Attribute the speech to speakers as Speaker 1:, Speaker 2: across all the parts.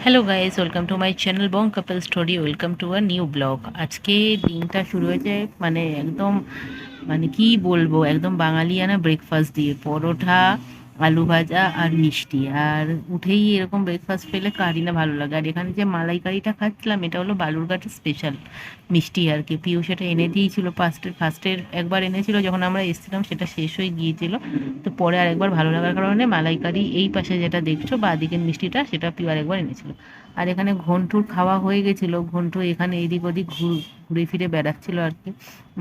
Speaker 1: Hello guys, welcome to my channel Bong couple story. Welcome to a new blog. আজকে দিনটা শুরু হয়েছে মানে একদম মানে কি বলবো, একদম বাঙালিয়ানা ব্রেকফাস্ট দিয়ে পরোটা, আলু ভাজা আর মিষ্টি। আর উঠেই এরকম ব্রেকফাস্ট পেলে কারই না ভালো লাগে। আর এখানে যে মালাইকারিটা খাচ্ছিলাম এটা হলো বালুরঘাটের স্পেশাল মিষ্টি আর কি। পিউ সেটা এনে দিয়েছিল ফার্স্টের একবার এনেছিল যখন আমরা এসেছিলাম, সেটা শেষ হয়ে গিয়েছিল। তো পরে আরেকবার ভালো লাগার কারণে মালাইকারি এই পাশে যেটা দেখছো বা দিকের মিষ্টিটা, সেটা পিউ আরেকবার এনেছিল। আর এখানে ঘন্টুর খাওয়া হয়ে গেছিলো। ঘন্টু এখানে এদিক ওদিক ঘুরে ফিরে বেড়াচ্ছিল আর কি,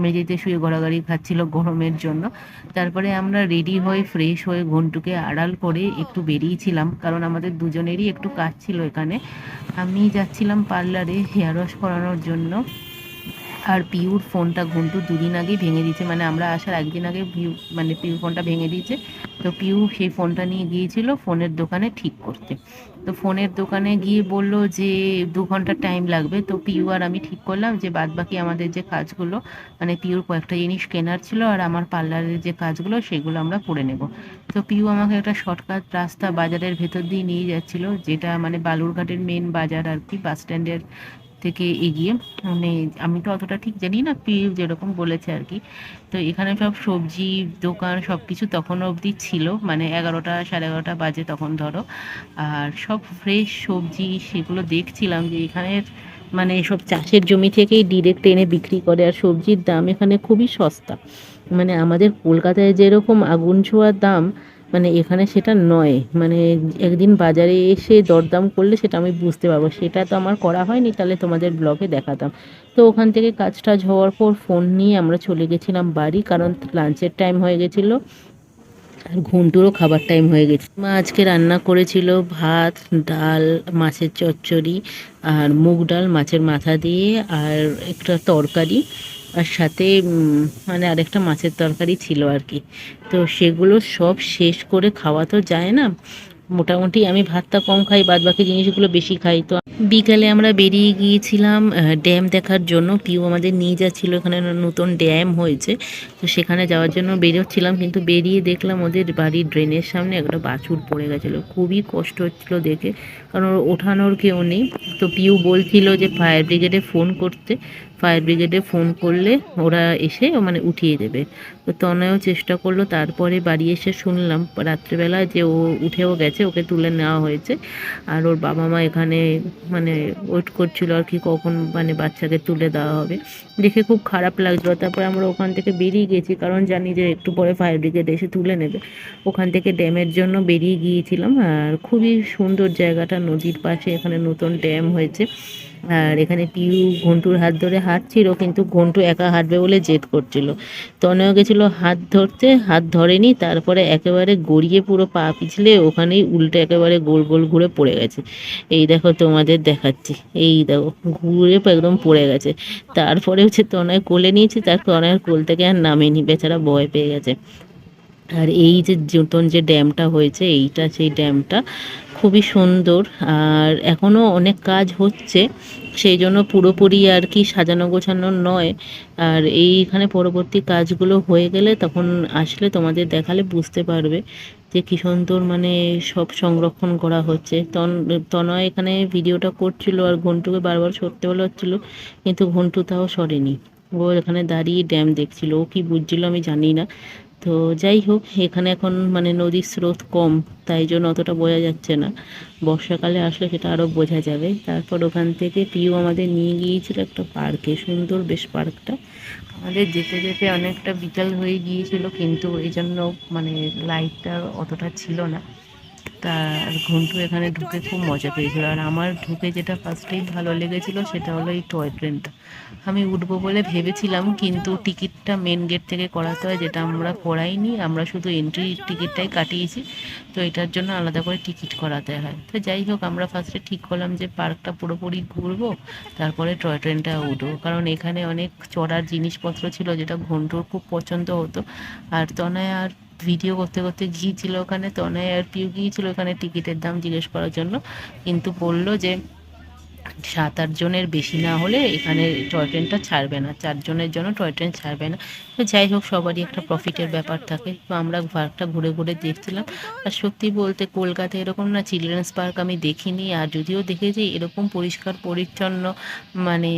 Speaker 1: মেঝেতে শুয়ে গড়াগড়ি খাচ্ছিল গরমের জন্য। তারপরে আমরা রেডি হয়ে ফ্রেশ হয়ে ঘন্টুকে আড়াল করে একটু বেরিয়েছিলাম, কারণ আমাদের দুজনেরই একটু কাজ ছিল এখানে। আমি যাচ্ছিলাম পার্লারে হেয়ার ওয়াশ করানোর জন্য। আর পিউর ফোনটা ঘন্টু দুদিন আগেই ভেঙে দিয়েছে, মানে আমরা আসার একদিন আগে পিউর ফোনটা ভেঙে দিয়েছে। তো পিউ সেই ফোনটা নিয়ে গিয়েছিল ফোনের দোকানে ঠিক করতে। তো ফোনের দোকানে গিয়ে বলল যে 2 ঘন্টা টাইম লাগবে। তো পিউ আর আমি ঠিক করলাম যে বাদ বাকি আমাদের যে কাজগুলো, মানে পিউর কয়েকটা জিনিস কেনার ছিল আর আমার পার্লারের যে কাজগুলো, সেগুলো আমরা করে নেব। তো পিউ আমাকে একটা শর্টকাট রাস্তা বাজারের ভেতর দিয়ে নিয়ে যাচ্ছিল, যেটা মানে বালুরঘাটের মেন বাজার আর কি, বাস স্ট্যান্ডের থেকে এগিয়ে। মানে আমি তো অতটা ঠিক জানি না, পিউ যেরকম বলেছে আর কি। তো এখানে সব সবজি দোকান সব কিছু তখনও অবধি ছিল, মানে 11টা সাড়ে 11টা বাজে তখন ধরো। আর সব ফ্রেশ সবজি সেগুলো দেখছিলাম যে এখানের মানে সব চাষের জমি থেকেই ডিরেক্ট এনে বিক্রি করে। আর সবজির দাম এখানে খুবই সস্তা, মানে আমাদের কলকাতায় যেরকম আগুন ছোঁয়ার দাম, মানে এখানে সেটা নয়। মানে একদিন বাজারে এসে দরদাম করলে সেটা আমি বুঝতে পারবো। সেটা তো আমার করা হয়নি, তাহলে তোমাদের ব্লগে দেখাতাম। তো ওখান থেকে কাজ টাজ হওয়ার পর ফোন নিয়ে আমরা চলে গেছিলাম বাড়ি, কারণ লাঞ্চের টাইম হয়ে গেছিলো আর ঘুন্টুরও খাবার টাইম হয়ে গেছে। মা আজকে রান্না করেছিল ভাত, ডাল, মাছের চচ্চড়ি আর মুগ ডাল মাছের মাথা দিয়ে, আর একটা তরকারি, আর সাথে মানে আরেকটা মাছের তরকারি ছিল আর কি। তো সেগুলো সব শেষ করে খাওয়া তো যায় না। মোটামুটি আমি ভাতটা কম খাই, বাদ বাকি জিনিসগুলো বেশি খাই। তো বিকালে আমরা বেরিয়ে গিয়েছিলাম ড্যাম দেখার জন্য। পিউ আমাদের নিয়ে যাচ্ছিলো, এখানে নতুন ড্যাম হয়েছে। তো সেখানে যাওয়ার জন্য বেরোচ্ছিলাম, কিন্তু বেরিয়ে দেখলাম ওদের বাড়ির ড্রেনের সামনে একটা বাছুর পড়ে গেছিলো। খুবই কষ্ট হচ্ছিলো দেখে, কারণ ওর ওঠানোর কেউ নেই। তো পিউ বলছিল যে ফায়ার ব্রিগেডে ফোন করতে, ফায়ার ব্রিগেডে ফোন করলে ওরা এসে মানে উঠিয়ে দেবে। তো তনয়ও চেষ্টা করলো। তারপরে বাড়ি এসে শুনলাম রাত্রেবেলা যে ও উঠেও গেছে, ওকে তুলে নেওয়া হয়েছে। আর ওর বাবা মা এখানে মানে ওয়েট করছিল আর কি, কখন মানে বাচ্চাকে তুলে দেওয়া হবে। দেখে খুব খারাপ লাগছিলো। তারপরে আমরা ওখান থেকে বেরিয়ে গেছি, কারণ জানি যে একটু পরে ফায়ার ব্রিগেড এসে তুলে নেবে। ওখান থেকে ড্যামের জন্য বেরিয়ে গিয়েছিলাম। আর খুবই সুন্দর জায়গাটা, নদীর পাশে এখানে নতুন ড্যাম হয়েছে। আর এখানে পিউ ঘন্টুর হাত ধরে হাঁটছিল, কিন্তু ঘন্টু একা হাঁটবে বলে জেদ করছিল। তনয় গেছিলো হাত ধরতে, হাত ধরেনি। তারপরে একেবারে গড়িয়ে পুরো পা পিছলে ওখানেই উল্টে একেবারে গোল গোল ঘুরে পড়ে গেছে। এই দেখো তোমাদের দেখাচ্ছি, এই দেখো ঘুরে একদম পড়ে গেছে। তারপরে হচ্ছে তনয় কোলে নিয়েছে, তার তনয়ের কোল থেকে আর নামেনি, বেচারা ভয় পেয়ে গেছে। আর এই যে নতুন যে ড্যামটা হয়েছে, এইটা সেই ড্যামটা খুবই সুন্দর। আর এখনও অনেক কাজ হচ্ছে, সেই জন্য পুরোপুরি আর কি সাজানো গোছানো নয়। আর এইখানে পরবর্তী কাজগুলো হয়ে গেলে তখন আসলে তোমাদের দেখালে বুঝতে পারবে যে কী সুন্দর মানে সব সংরক্ষণ করা হচ্ছে। তনয় এখানে ভিডিওটা করছিল আর ঘন্টুকে বারবার সরতে বলা হচ্ছিলো, কিন্তু ঘন্টু তাও সরেনি। ও এখানে দাঁড়িয়ে ড্যাম দেখছিল, ও কি বুঝছিল আমি জানি না। তো যাই হোক, এখানে এখন মানে নদীর স্রোত কম, তাই জন্য অতটা বোঝা যাচ্ছে না। বর্ষাকালে আসলে সেটা আরও বোঝা যাবে। তারপর ওখান থেকে পিউ আমাদের নিয়ে গিয়েছিল একটা পার্কে, সুন্দর বেশ পার্কটা। আমাদের যেতে যেতে অনেকটা বিকাল হয়ে গিয়েছিল, কিন্তু এই জন্য মানে লাইটটা অতটা ছিল না। তার ঘন্টু এখানে ঢুকে খুব মজা পেয়েছিল। আর আমার ঢুকে যেটা ফার্স্টেই ভালো লেগেছিল সেটা হলো এই টয় ট্রেনটা। আমি উঠবো বলে ভেবেছিলাম, কিন্তু টিকিটটা মেন গেট থেকে করাতে হয়, যেটা আমরা করাইনি। আমরা শুধু এন্ট্রি টিকিটটাই কাটিয়েছি। তো এটার জন্য আলাদা করে টিকিট করাতে হয়। তো যাই হোক, আমরা ফার্স্টে ঠিক করলাম যে পার্কটা পুরোপুরি ঘুরবো, তারপরে টয় ট্রেনটা উঠবো, কারণ এখানে অনেক চড়ার জিনিসপত্র ছিল যেটা ঘন্টুর খুব পছন্দ হতো। আর তনয় আর ভিডিও করতে করতে গিয়েছিল ওখানে। তনয় আর পিউ গিয়েছিল ওখানে টিকিটের দাম জিজ্ঞেস করার জন্য, কিন্তু বলল যে 7-8 জনের বেশি না হলে এখানে টয় ট্রেনটা ছাড়বে না, 4 জনের জন্য টয় ট্রেন ছাড়বে না। তো যাই হোক, সবারই একটা প্রফিটের ব্যাপার থাকে। তো আমরা পার্কটা ঘুরে ঘুরে দেখছিলাম। আর সত্যি বলতে কলকাতায় এরকম না চিলড্রেন্স পার্ক আমি দেখিনি, আর যদিও দেখেছি এরকম পরিষ্কার পরিচ্ছন্ন মানে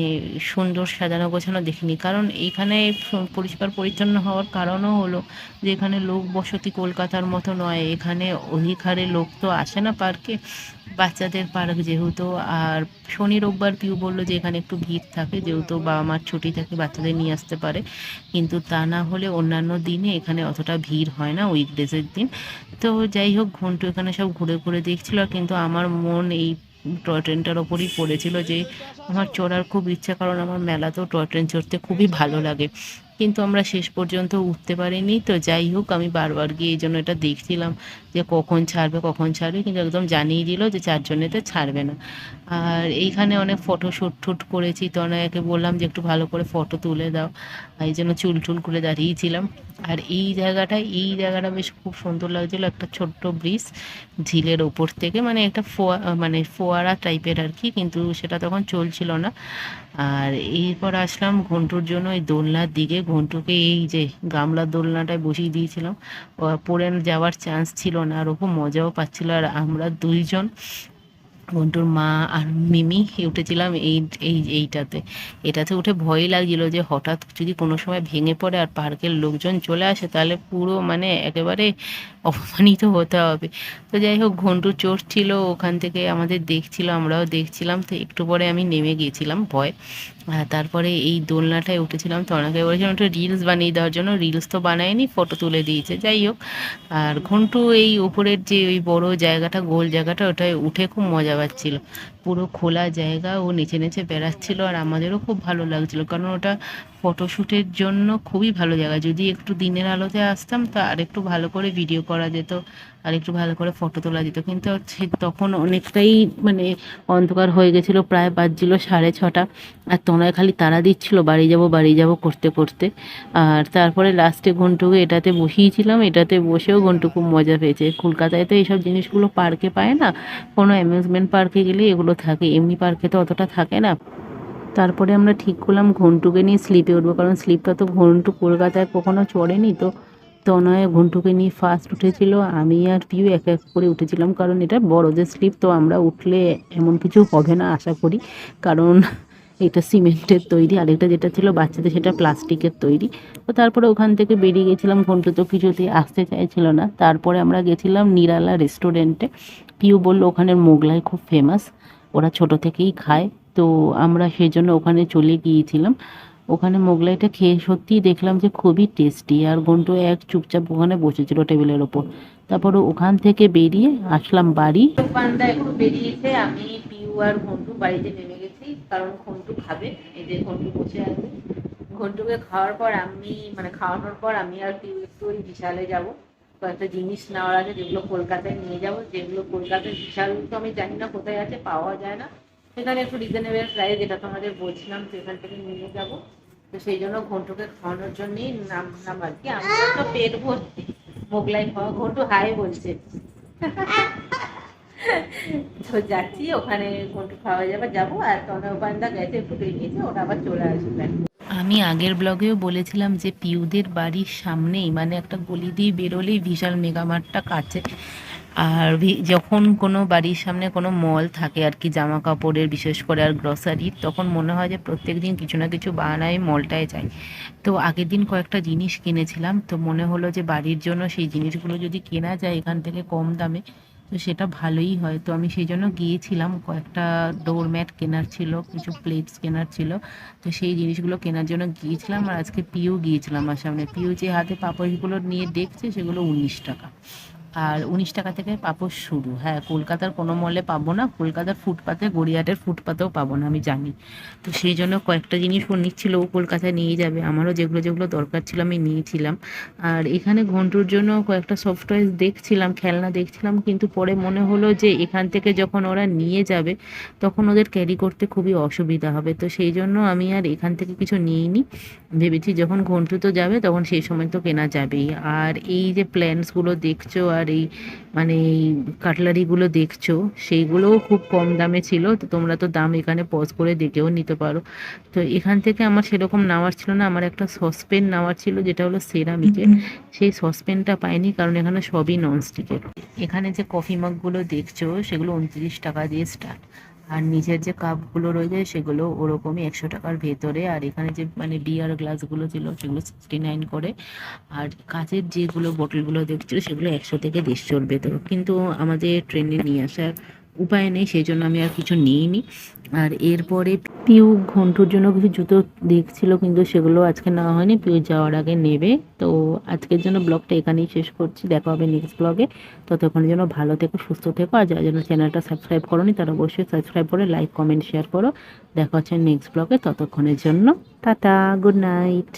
Speaker 1: সুন্দর সাজানো গোছানো দেখিনি। কারণ এইখানে পরিষ্কার পরিচ্ছন্ন হওয়ার কারণও হলো যে এখানে লোক বসতি কলকাতার মতো নয়, এখানে অধিক হারে লোক তো আসে না পার্কে, বাচ্চাদের পার্ক যেহেতু। আর শনি রোববার পিউ বললো যে এখানে একটু ভিড় থাকে, যেহেতু বাবা মার ছুটি থাকে বাচ্চাদের নিয়ে আসতে পারে, কিন্তু তা না হলে অন্যান্য দিনে এখানে অতটা ভিড় হয় না উইকডেজের দিন। তো যাই হোক, ঘন্টু এখানে সব ঘুরে ঘুরে দেখছিল, কিন্তু আমার মন এই টয় ট্রেনটার ওপরই পড়েছিল যে আমার চড়ার খুব ইচ্ছা, কারণ আমার মেলাতেও টয় ট্রেন চড়তে খুবই ভালো লাগে, কিন্তু আমরা শেষ পর্যন্ত উঠতে পারিনি। তো যাই হোক, আমি বারবার গিয়ে এই জন্য এটা দেখছিলাম যে কখন ছাড়বে কখন ছাড়বে, কিন্তু একদম জানিয়ে দিল যে 4 জনেতে ছাড়বে না। আর এইখানে অনেক ফটো শ্যুট করেছি, তো অনেকে বললাম যে একটু ভালো করে ফটো তুলে দাও, এই জন্য চুল টুল করে দাঁড়িয়েছিলাম। আর এই জায়গাটা বেশ খুব সুন্দর লাগছিল, একটা ছোট্ট ব্রিজ ঝিলের ওপর থেকে, মানে একটা মানে ফোয়ারা টাইপের আর কি, কিন্তু সেটা তখন চলছিল না। আর এরপর আসলাম ঘন্টুর জন্য এই দোলনার দিকে। ঘন্টুকে এই যে গামলার দোলনাটায় বসিয়ে দিয়েছিলাম, পড়ে যাওয়ার চান্স ছিল না, আর ও খুব মজাও পাচ্ছিল। আর আমরা 2জন, ঘন্টুর মা আর মিমি উঠেছিলাম এইটাতে। এটাতে উঠে ভয়ই লাগছিল যে হঠাৎ যদি কোনো সময় ভেঙে পড়ে আর পার্কের লোকজন চলে আসে, তাহলে পুরো মানে একেবারে অপমানিত হতে হবে। তো যাই হোক, ঘন্টু চড়ছিল, ওখান থেকে আমাদের দেখছিল, আমরাও দেখছিলাম। তো একটু পরে আমি নেমে গিয়েছিলাম ভয়। তারপরে এই দোলনাটায় উঠেছিলাম, তো অনেকে বলেছিলাম একটু রিলস বানিয়ে দেওয়ার জন্য, রিলস তো বানায়নি, ফটো তুলে দিয়েছে। যাই হোক, আর ঘন্টু এই উপরের যে ওই বড় জায়গাটা, গোল জায়গাটা, ওটায় উঠে খুব মজা পাচ্ছিল। পুরো খোলা জায়গা, ও নেচে নেচে বেড়াচ্ছিল, আর আমাদেরও খুব ভালো লাগছিল, কারণ ওটা ফটোশ্যুটের জন্য খুবই ভালো জায়গা। যদি একটু দিনের আলোতে আসতাম তো আর একটু ভালো করে ভিডিও করা যেত, আর একটু ভালো করে ফটো তোলা যেত, কিন্তু তখন অনেকটাই মানে অন্ধকার হয়ে গেছিলো, প্রায় বাজছিল 6:30। আর তনয় খালি তাড়া দিচ্ছিল বাড়ি যাব বাড়ি যাব করতে করতে। আর তারপরে লাস্টে ঘন্টুকে এটাতে বসিয়েছিলাম, এটাতে বসেও ঘন্টু খুব মজা পেয়েছে। কলকাতায় তো এইসব জিনিসগুলো পার্কে পায় না, কোনো অ্যামিউজমেন্ট পার্কে গেলে এগুলো থাকে, এমনি পার্কে তো অতটা থাকে না। তারপরে আমরা ঠিক করলাম ঘন্টুকে নিয়ে স্লিপে উঠবো, কারণ স্লিপটা তো ঘন্টু কলকাতায় কখনো চড়েনি। তো তনয় ঘন্টুকে নিয়ে ফার্স্ট উঠেছিল, আমি আর পিউ এক এক করে উঠেছিলাম, কারণ এটা বড়দের স্লিপ, তো আমরা উঠলে এমন কিছু হবে না আশা করি, কারণ এটা সিমেন্টের তৈরি, আরেকটা যেটা ছিল বাচ্চাদের সেটা প্লাস্টিকের তৈরি। তো তারপরে ওখান থেকে বেরিয়ে গেছিলাম, ঘন্টু তো কিছুতেই আসতে চাইছিল না। তারপরে আমরা গেছিলাম নিরালা রেস্টুরেন্টে। পিউ বললো ওখানের মোগলাই খুব ফেমাস, ওরা ছোট থেকেই খায়। তো আমরা সেই জন্য ওখানে চলে গিয়েছিলাম। ওখানে মোগলাইটা খেয়ে সত্যিই দেখলাম যে খুবই টেস্টি, আর ঘন্টু এক চুপচাপ ওখানে বসেছিল টেবিলের ওপর। তারপরে ওখান থেকে বেরিয়ে আসলাম বাড়ি। পান্ডা একটু বেরিয়েছে, আমি পিউ আর ঘন্টু বাড়িতে নেমে গেছি, কারণ ঘন্টু খাবে। এই যে ঘন্টু বসে আছে, ঘন্টুকে খাওয়ার পর আমি মানে খাওয়ানোর পর আমি আর পিউ একটু ওই বিশালে যাবো, কয়েকটা জিনিস নেওয়ার আছে যেগুলো কলকাতায় নিয়ে যাবো, যেগুলো কলকাতায় বিশাল তো আমি জানি না কোথায় আছে, পাওয়া যায় না, সেখানে একটু রিজনেবল প্রাইস, যেটা তোমাদের বলছিলাম, সেখান থেকে নিয়ে যাবো। তো সেই জন্য ঘন্টুকে খাওয়ানোর জন্যই নামলাম আর কি। আমরা তো পেট ভর্তি মোগলাই খাওয়া, ঘন্টু হাই বলছে। তো যাচ্ছি ওখানে, ঘন্টু খাওয়া যাবো। আর তনয় ওখানটা গেছে, একটু বেরিয়েছে, ওটা আবার চলে আসবে। আমি আগের ব্লগেও বলেছিলাম যে পিউদের বাড়ির সামনেই মানে একটা গলি দিয়ে বেরোলেই বিশাল মেগামার্টটা কাছে। আর যখন কোনো বাড়ির সামনে কোনো মল থাকে আর কি, জামা কাপড়ের বিশেষ করে আর গ্রসারির, তখন মনে হয় যে প্রত্যেক দিন কিছু না কিছু বাহানায় মলটায় যাই। তো আগের দিন কয়েকটা জিনিস কিনেছিলাম, তো মনে হলো যে বাড়ির জন্য সেই জিনিসগুলো যদি কেনা যায় এখান থেকে কম দামে, তো সেটা ভালোই হয়। তো আমি সেই জন্য গিয়েছিলাম, কয়েকটা ডোরম্যাট কেনার ছিল, কিছু প্লেটস কেনার ছিল, তো সেই জিনিসগুলো কেনার জন্য গিয়েছিলাম। আর আজকে পিউ গিয়েছিলাম আমার সামনে, পিউ যে হাতে পাপোশগুলো নিয়ে দেখছে সেগুলো 19 টাকা, আর 19 টাকা থেকে পাপোশ শুরু। হ্যাঁ, কলকাতার কোনো মলে পাবো না, কলকাতার ফুটপাতে, গড়িয়াহাটের ফুটপাতেও পাবো না, আমি জানি। তো সেই জন্য কয়েকটা জিনিস ও নিচ্ছিল, ও কলকাতায় নিয়ে যাবে, আমারও যেগুলো যেগুলো দরকার ছিল আমি নিয়েছিলাম। আর এখানে ঘন্টুর জন্য কয়েকটা সফট টয়েস দেখছিলাম, খেলনা দেখছিলাম, কিন্তু পরে মনে হলো যে এখান থেকে যখন ওরা নিয়ে যাবে তখন ওদের ক্যারি করতে খুবই অসুবিধা হবে, তো সেই জন্য আমি আর এখান থেকে কিছু নিইনি। ভেবেছি যখন ঘন্টু তো যাবে তখন সেই সময় তো কেনা যাবেই। আর এই যে প্ল্যান্টসগুলো দেখছো আর আর এই মানে এই কাটলারিগুলো দেখছো সেইগুলোও খুব কম দামে ছিল। তো তোমরা তো দাম এখানে পজ করে দেখেও নিতে পারো। তো এখান থেকে আমার সেরকম নেওয়ার ছিল না, আমার একটা সসপেন নেওয়ার ছিল যেটা হলো সেরামিকের। সেই সসপেনটা পাইনি কারণ এখানে সবই ননস্টিকের। এখানে যে কফি মাগগুলো দেখছো সেগুলো 29 টাকা দিয়ে স্টার্ট, আর নিচের যে কাপগুলো রয়েছে সেগুলো ওরকমই 100 টাকার ভেতরে। আর এখানে যে মানে বিয়ার গ্লাসগুলো ছিল সেগুলো 69 করে। আর কাঁচের যেগুলো বোতলগুলো দেখছিল সেগুলো 100 থেকে 150-র ভেতর। কিন্তু আমাদের ট্রেনে নিয়ে আসার উপায় নেই, সেই জন্য আমি আর কিছু নিইনি। আর এরপরে পিউ ঘন্টুর জন্য কিছু জুতো দেখছিল, কিন্তু সেগুলো আজকে নেওয়া হয়নি, পিউ যাওয়ার আগে নেবে। তো আজকের জন্য ব্লগটা এখানেই শেষ করছি, দেখা হবে নেক্সট ব্লগে। ততক্ষণের জন্য ভালো থেকো, সুস্থ থেকো। আর যারা যেন চ্যানেলটা সাবস্ক্রাইব করোনি তারা অবশ্যই সাবস্ক্রাইব করে লাইক কমেন্ট শেয়ার করো। দেখা হচ্ছে নেক্সট ব্লগে, ততক্ষণের জন্য টাটা, গুড নাইট।